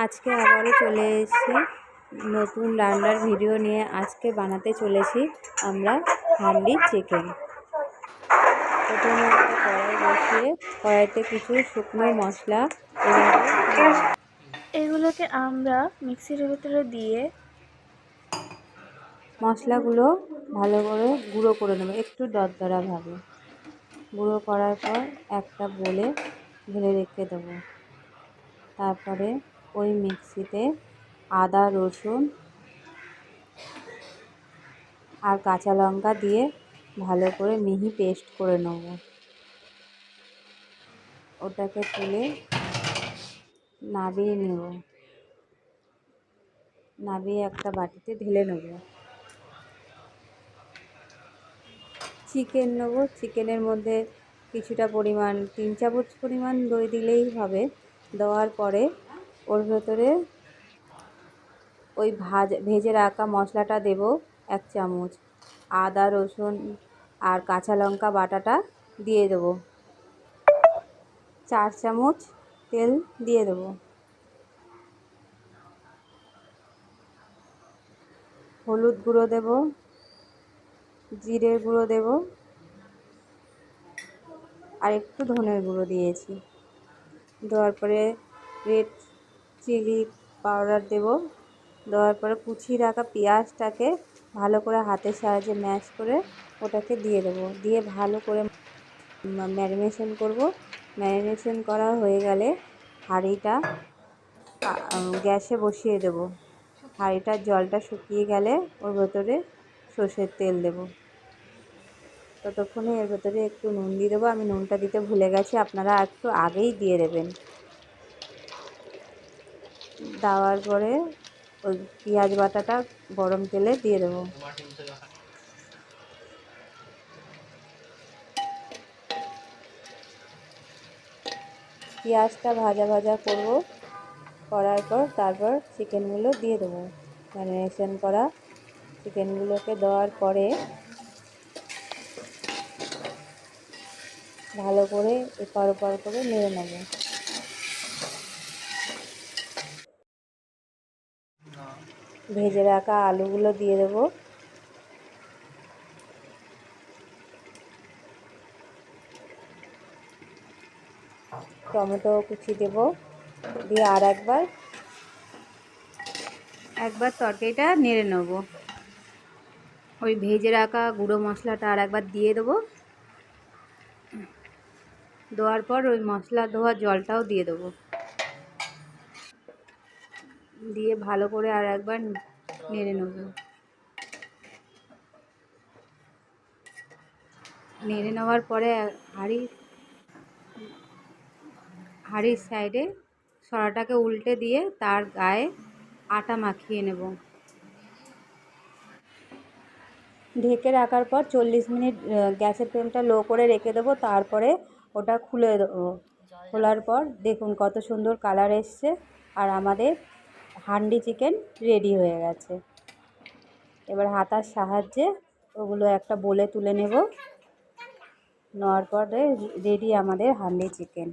আজকে আবারও চলে এসেছি নতুন রান্নার ভিডিও নিয়ে। আজকে বানাতে চলেছি আমরা হান্ডি চিকেন। প্রথমে একটা কড়াই বসিয়ে কড়াইতে কিছু শুকনো মশলা এগুলোকে আমরা মিক্সির ভিতরে দিয়ে মশলাগুলো ভালো করে গুঁড়ো করে নেব, একটু দরদরাভাবে গুঁড়ো করার পর একটা বলে ঢেলে রেখে দেবো। তারপরে ওই মিক্সিতে আদা রসুন আর কাঁচা লঙ্কা দিয়ে ভালো করে মিহি পেস্ট করে নেব। ওটাকে তুলে নাবিয়ে নেব, নাবিয়ে একটা বাটিতে ঢেলে নেব। চিকেন নেব, চিকেনের মধ্যে কিছুটা পরিমাণ 3 চামচ পরিমাণ দই দিলেই হবে। দেওয়ার পরে ওর ভেতরে ওই ভেজে রাখা মশলাটা দেব 1 চামচ, আদা রসুন আর কাঁচা লঙ্কা বাটাটা দিয়ে দেবো, 4 চামচ তেল দিয়ে দেবো, হলুদ গুঁড়ো দেব, জিরের গুঁড়ো দেব আর একটু ধনের গুঁড়ো দিয়েছি। দেওয়ার পরে রেড চিলি পাউডার দেব। দেওয়ার পরে কুচিয়ে রাখা পেঁয়াজটাকে ভালো করে হাতের সাহায্যে ম্যাশ করে ওটাকে দিয়ে দেবো, দিয়ে ভালো করে ম্যারিনেশন করব। ম্যারিনেশন করা হয়ে গেলে হাঁড়িটা গ্যাসে বসিয়ে দেব। হাঁড়িটার জলটা শুকিয়ে গেলে ওর ভেতরে সর্ষের তেল দেব। ততক্ষণে এর ভেতরে একটু নুন দিয়ে দেবো, আমি নুনটা দিতে ভুলে গেছি, আপনারা একটু আগেই দিয়ে দেবেন। দেওয়ার পরে ওই পেঁয়াজ বাটাটা গরম তেলে দিয়ে দেবো। পেঁয়াজটা ভাজা ভাজা করব, করার পর তারপর চিকেনগুলো দিয়ে দেবো। ম্যারিনেশন করা চিকেনগুলোকে দেওয়ার পরে ভালো করে এপার ওপার করে নেড়ে নেব। ভেজে রাখা আলুগুলো দিয়ে দেবো, টমেটো কুচি দেব, দিয়ে আর একবার তরকারিটা নেড়ে নেব। ওই ভেজে রাখা গুঁড়ো মশলাটা আর একবার দিয়ে দেবো। দেওয়ার পর ওই মশলা ধোয়া জলটাও দিয়ে দেবো, দিয়ে ভালো করে আর একবার নেড়ে নেব। নেড়ে নেওয়ার পরে হাঁড়ির সাইডে সরাটাকে উল্টে দিয়ে তার গায়ে আটা মাখিয়ে নেব। ঢেকে রাখার পর 40 মিনিট গ্যাসের ফ্লেমটা লো করে রেখে দেবো। তারপরে ওটা খুলে দেবো। খোলার পর দেখুন কত সুন্দর কালার এসছে, আর আমাদের হান্ডি চিকেন রেডি হয়ে গেছে। এবার হাতার সাহায্যে ওগুলো একটা বলে তুলে নেব। নেওয়ার পরে রেডি আমাদের হান্ডি চিকেন।